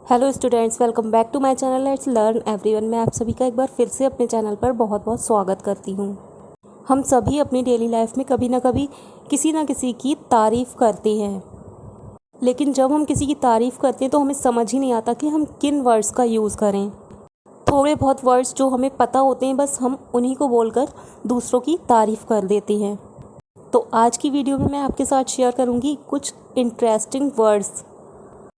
Hello students, welcome back to my channel let's learn everyone. मैं आप सभी का एक बार फिर से अपने चैनल पर बहुत बहुत स्वागत करती हूँ। हम सभी अपनी डेली लाइफ में कभी ना कभी किसी ना किसी की तारीफ़ करते हैं, लेकिन जब हम किसी की तारीफ़ करते हैं तो हमें समझ ही नहीं आता कि हम किन वर्ड्स का यूज़ करें। थोड़े बहुत वर्ड्स जो हमें पता होते हैं, बस हम उन्हीं को बोलकर दूसरों की तारीफ़ कर देते हैं। तो आज की वीडियो में मैं आपके साथ शेयर करूँगी कुछ इंटरेस्टिंग वर्ड्स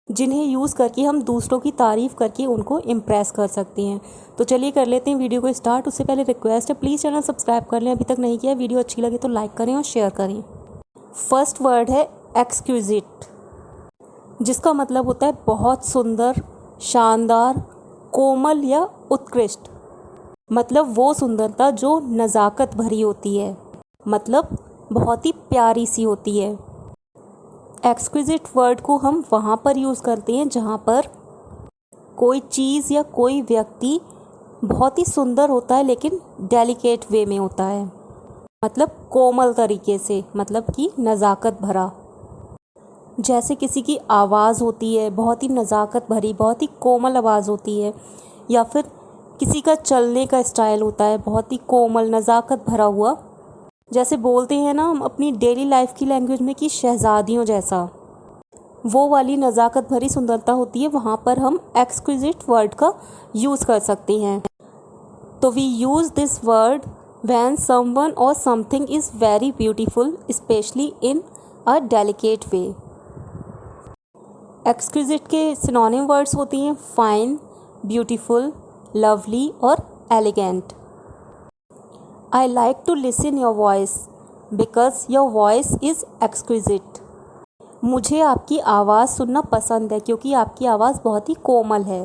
जिन्हें यूज़ करके हम दूसरों की तारीफ़ करके उनको इम्प्रेस कर सकते हैं। तो चलिए कर लेते हैं वीडियो को स्टार्ट। उससे पहले रिक्वेस्ट है, प्लीज़ चैनल सब्सक्राइब कर लें अभी तक नहीं किया। वीडियो अच्छी लगे तो लाइक करें और शेयर करें। फर्स्ट वर्ड है एक्सक्विजिट, जिसका मतलब होता है बहुत सुंदर, शानदार, कोमल या उत्कृष्ट। मतलब वो सुंदरता जो नज़ाकत भरी होती है, मतलब बहुत ही प्यारी सी होती है। एक्सक्विजिट वर्ड को हम वहाँ पर यूज़ करते हैं जहाँ पर कोई चीज़ या कोई व्यक्ति बहुत ही सुंदर होता है लेकिन डेलिकेट वे में होता है, मतलब कोमल तरीके से, मतलब कि नज़ाकत भरा। जैसे किसी की आवाज़ होती है बहुत ही नज़ाकत भरी, बहुत ही कोमल आवाज़ होती है, या फिर किसी का चलने का स्टाइल होता है बहुत ही कोमल, नज़ाकत भरा हुआ। जैसे बोलते हैं ना हम अपनी डेली लाइफ की लैंग्वेज में कि शहज़ादियों जैसा, वो वाली नज़ाकत भरी सुंदरता होती है। वहाँ पर हम एक्सक्विजिट वर्ड का यूज़ कर सकते हैं। तो we use this word when someone or something is very beautiful, especially in a delicate way. Exquisite के सिनोनिम वर्ड्स होती हैं फाइन, ब्यूटीफुल, लवली और elegant. I like to listen your voice because your voice is exquisite. मुझे आपकी आवाज़ सुनना पसंद है क्योंकि आपकी आवाज़ बहुत ही कोमल है।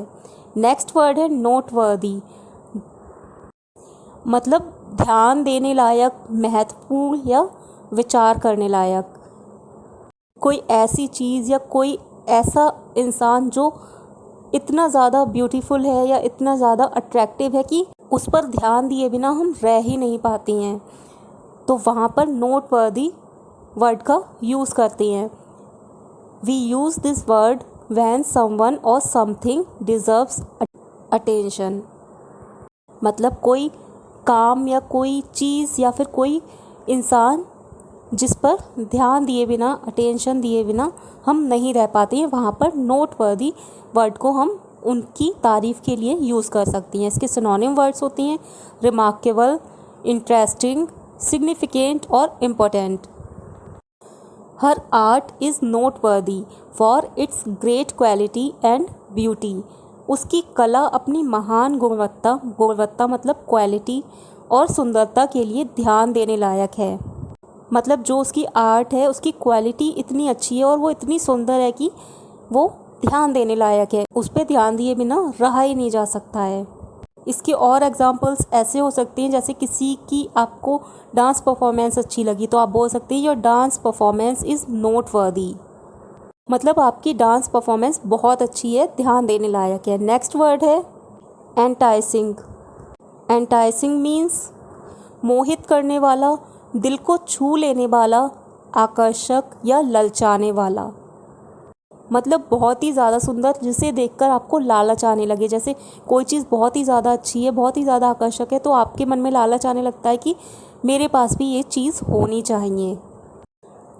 नेक्स्ट वर्ड है नोटवर्दी, मतलब ध्यान देने लायक, महत्वपूर्ण या विचार करने लायक। कोई ऐसी चीज़ या कोई ऐसा इंसान जो इतना ज़्यादा ब्यूटीफुल है या इतना ज़्यादा अट्रैक्टिव है कि उस पर ध्यान दिए बिना हम रह ही नहीं पाती हैं, तो वहाँ पर नोटवर्दी वर्ड का यूज़ करते हैं। We use this word when someone or something deserves attention, मतलब कोई काम या कोई चीज़ या फिर कोई इंसान जिस पर ध्यान दिए बिना, अटेंशन दिए बिना हम नहीं रह पाते हैं, वहाँ पर नोटवर्दी वर्ड को हम उनकी तारीफ़ के लिए यूज़ कर सकती हैं। इसके सिनोनिम वर्ड्स होती हैं रिमार्केबल, इंटरेस्टिंग, सिग्निफिकेंट और important. Her art is noteworthy for its great quality and beauty. उसकी कला अपनी महान गुणवत्ता मतलब क्वालिटी और सुंदरता के लिए ध्यान देने लायक है। मतलब जो उसकी आर्ट है उसकी क्वालिटी इतनी अच्छी है और वो इतनी सुंदर है कि वो ध्यान देने लायक है, उस पर ध्यान दिए बिना रहा ही नहीं जा सकता है। इसकी और एग्जांपल्स ऐसे हो सकते हैं, जैसे किसी की आपको डांस परफॉर्मेंस अच्छी लगी तो आप बोल सकते हैं your dance performance is noteworthy, मतलब आपकी डांस परफॉर्मेंस बहुत अच्छी है, ध्यान देने लायक है। नेक्स्ट वर्ड है एंटाइसिंग। एंटाइसिंग मीन्स मोहित करने वाला, दिल को छू लेने वाला, आकर्षक या ललचाने वाला, मतलब बहुत ही ज़्यादा सुंदर, जिसे देखकर आपको लालच आने लगे। जैसे कोई चीज़ बहुत ही ज़्यादा अच्छी है, बहुत ही ज़्यादा आकर्षक है, तो आपके मन में लालच आने लगता है कि मेरे पास भी ये चीज़ होनी चाहिए।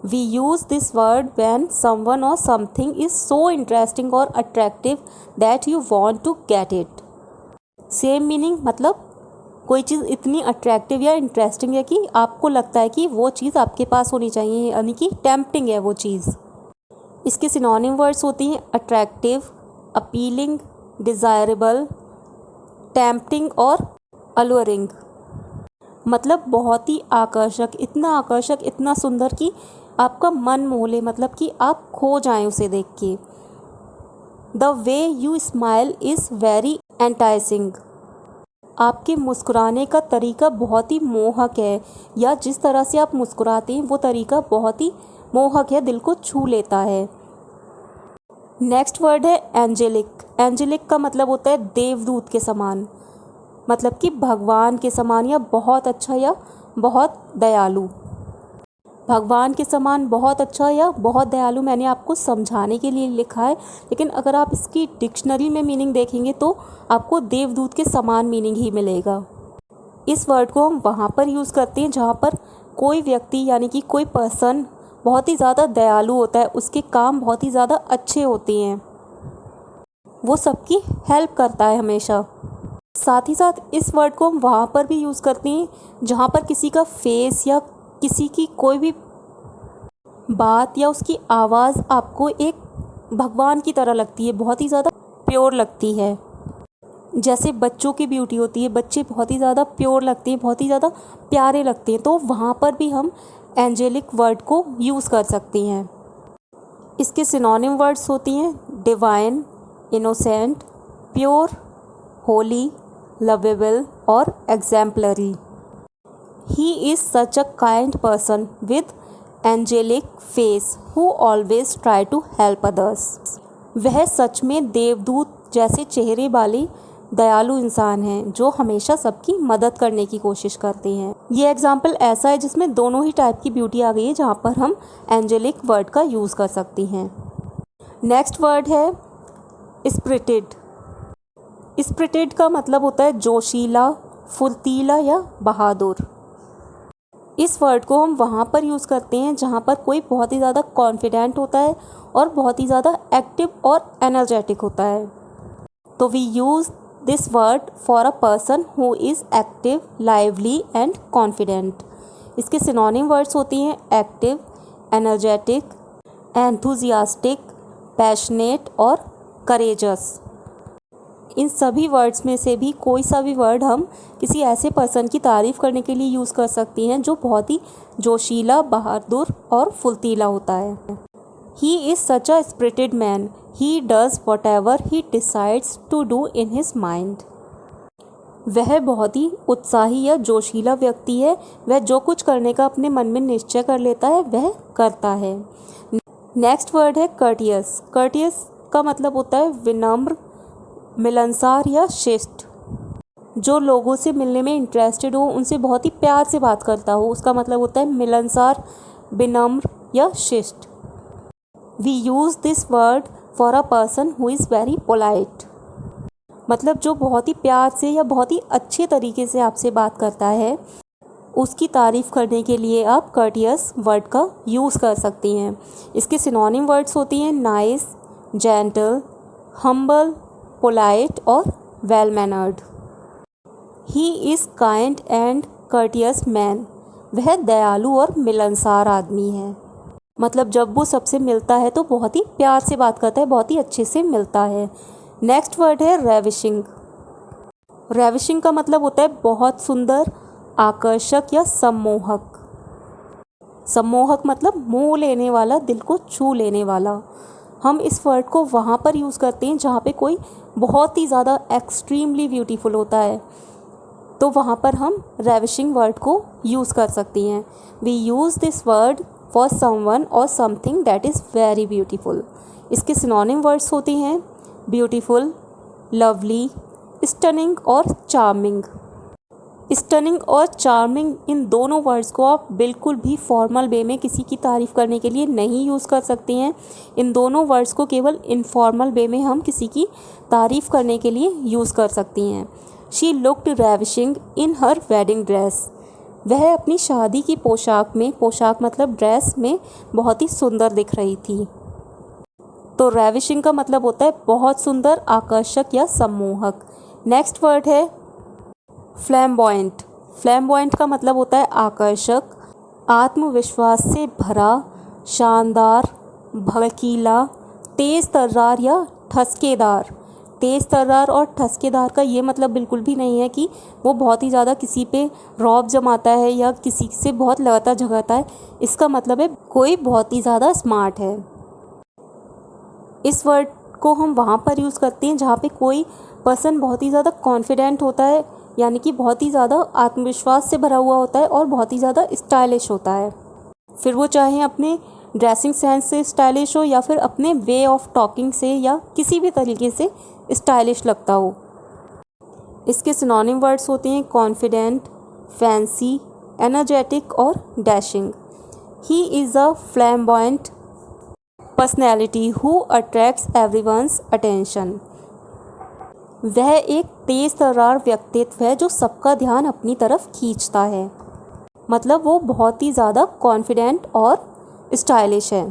We use this word when someone or something is so interesting और attractive that you want to get it. Same meaning, मतलब कोई चीज़ इतनी अट्रैक्टिव या इंटरेस्टिंग है कि आपको लगता है कि वो चीज़ आपके पास होनी चाहिए, यानी कि टेम्पटिंग है वो चीज़। इसके सिनोनिम वर्ड्स होती हैं अट्रैक्टिव, अपीलिंग, डिज़ायरेबल, टेम्पटिंग और अलुरिंग। मतलब बहुत ही आकर्षक, इतना सुंदर कि आपका मन मोह ले, मतलब कि आप खो जाएं उसे देख के। The way you smile is very enticing. आपके मुस्कुराने का तरीका बहुत ही मोहक है, या जिस तरह से आप मुस्कुराते हैं वो तरीका बहुत ही मोहक है, दिल को छू लेता है। नेक्स्ट वर्ड है एंजेलिक। एंजेलिक का मतलब होता है देवदूत के समान, मतलब कि भगवान के समान, या बहुत अच्छा या बहुत दयालु। भगवान के समान, बहुत अच्छा या बहुत दयालु मैंने आपको समझाने के लिए लिखा है, लेकिन अगर आप इसकी डिक्शनरी में मीनिंग देखेंगे तो आपको देवदूत के समान मीनिंग ही मिलेगा। इस वर्ड को हम वहाँ पर यूज़ करते हैं जहाँ पर कोई व्यक्ति यानी कि कोई पर्सन बहुत ही ज़्यादा दयालु होता है, उसके काम बहुत ही ज़्यादा अच्छे होते हैं, वो सबकी हेल्प करता है हमेशा। साथ ही साथ इस वर्ड को हम वहाँ पर भी यूज़ करते हैं जहाँ पर किसी का फेस या किसी की कोई भी बात या उसकी आवाज़ आपको एक भगवान की तरह लगती है, बहुत ही ज़्यादा प्योर लगती है। जैसे बच्चों की ब्यूटी होती है, बच्चे बहुत ही ज़्यादा प्योर लगते हैं, बहुत ही ज़्यादा प्यारे लगते हैं, तो वहाँ पर भी हम एंजेलिक वर्ड को यूज़ कर सकते हैं। इसके सिनोनिम वर्ड्स होती हैं divine, innocent, pure, holy, lovable और exemplary. He is such a kind person with angelic face who always try to help others. वह सच में देवदूत जैसे चेहरे वाले दयालु इंसान हैं जो हमेशा सबकी मदद करने की कोशिश करते हैं। ये एग्जाम्पल ऐसा है जिसमें दोनों ही टाइप की ब्यूटी आ गई है जहाँ पर हम एंजेलिक वर्ड का यूज़ कर सकते हैं। नेक्स्ट वर्ड है स्पिरिटेड। स्पिरिटेड का मतलब होता है जोशीला, फुर्तीला या बहादुर। इस वर्ड को हम वहाँ पर यूज़ करते हैं जहाँ पर कोई बहुत ही ज़्यादा कॉन्फिडेंट होता है और बहुत ही ज़्यादा एक्टिव और एनर्जेटिक होता है। तो we use this word for a person who is active, lively and confident. इसके सिनोनिम वर्ड्स होती हैं एक्टिव, एनर्जेटिक, एंथुजियास्टिक, पैशनेट और करेजस। इन सभी वर्ड्स में से भी कोई सा भी वर्ड हम किसी ऐसे पर्सन की तारीफ़ करने के लिए यूज़ कर सकते हैं जो बहुत ही जोशीला, बहादुर और फुर्तीला होता है। He is such a spirited man, he does whatever he decides to do in his mind. वह बहुत ही उत्साही या जोशीला व्यक्ति है, वह जो कुछ करने का अपने मन में निश्चय कर लेता है वह करता है। नेक्स्ट वर्ड है कर्टियस। कर्टियस का मतलब होता है विनम्र, मिलनसार या शिष्ट। जो लोगों से मिलने में इंटरेस्टेड हो, उनसे बहुत ही प्यार से बात करता हो, उसका मतलब होता है मिलनसार, विनम्र या शिष्ट। We use this word for a person who is very polite. मतलब जो बहुत ही प्यार से या बहुत ही अच्छे तरीके से आपसे बात करता है, उसकी तारीफ़ करने के लिए आप कर्टियस वर्ड का यूज़ कर सकती हैं। इसके सिनोनिम वर्ड्स होती हैं नाइस, जेंटल, हम्बल, पोलाइट और well mannered. He is kind and courteous man. वह दयालु और मिलनसार आदमी है। मतलब जब वो सबसे मिलता है तो बहुत ही प्यार से बात करता है, बहुत ही अच्छे से मिलता है। नेक्स्ट वर्ड है रेविशिंग। रेविशिंग का मतलब होता है बहुत सुंदर, आकर्षक या सम्मोहक। सम्मोहक मतलब मोह लेने वाला, दिल को छू लेने वाला। हम इस वर्ड को वहाँ पर यूज़ करते हैं जहाँ पे कोई बहुत ही ज़्यादा एक्सट्रीमली ब्यूटीफुल होता है, तो वहाँ पर हम रेविशिंग वर्ड को यूज़ कर सकती हैं। We use this word for someone or something that is very beautiful. इसके सिनोनिम वर्ड्स होते हैं ब्यूटीफुल, लवली, स्टनिंग और चार्मिंग। स्टनिंग और चार्मिंग, इन दोनों वर्ड्स को आप बिल्कुल भी फॉर्मल वे में किसी की तारीफ़ करने के लिए नहीं यूज़ कर सकते हैं। इन दोनों वर्ड्स को केवल इनफॉर्मल वे में हम किसी की तारीफ़ करने के लिए यूज़ कर सकती हैं। She looked ravishing in her wedding dress. वह अपनी शादी की पोशाक में, पोशाक मतलब ड्रेस में, बहुत ही सुंदर दिख रही थी। तो रेविशिंग का मतलब होता है बहुत सुंदर, आकर्षक या सम्मोहक। नेक्स्ट वर्ड है फ्लैम्बॉयंट। फ्लैम्बॉयंट का मतलब होता है आकर्षक, आत्मविश्वास से भरा, शानदार, भड़कीला, तेज़ तर्रार या ठसकेदार। तेज़ तर्रार और ठसकेदार का ये मतलब बिल्कुल भी नहीं है कि वो बहुत ही ज़्यादा किसी पे रौब जमाता है या किसी से बहुत लड़ता झगड़ता है। इसका मतलब है कोई बहुत ही ज़्यादा स्मार्ट है। इस वर्ड को हम वहाँ पर यूज़ करते हैं जहाँ पे कोई पर्सन बहुत ही ज़्यादा कॉन्फिडेंट होता है, यानी कि बहुत ही ज़्यादा आत्मविश्वास से भरा हुआ होता है और बहुत ही ज़्यादा स्टाइलिश होता है। फिर वो चाहे अपने ड्रेसिंग सेंस से स्टाइलिश हो या फिर अपने वे ऑफ टॉकिंग से या किसी भी तरीके से स्टाइलिश लगता हो। इसके सिनोनिम वर्ड्स होते हैं कॉन्फिडेंट, फैंसी, एनर्जेटिक और dashing. He is a flamboyant personality who attracts everyone's attention. वह एक तेज़ तर्रार व्यक्तित्व है जो सबका ध्यान अपनी तरफ खींचता है। मतलब वो बहुत ही ज़्यादा कॉन्फिडेंट और स्टाइलिश है।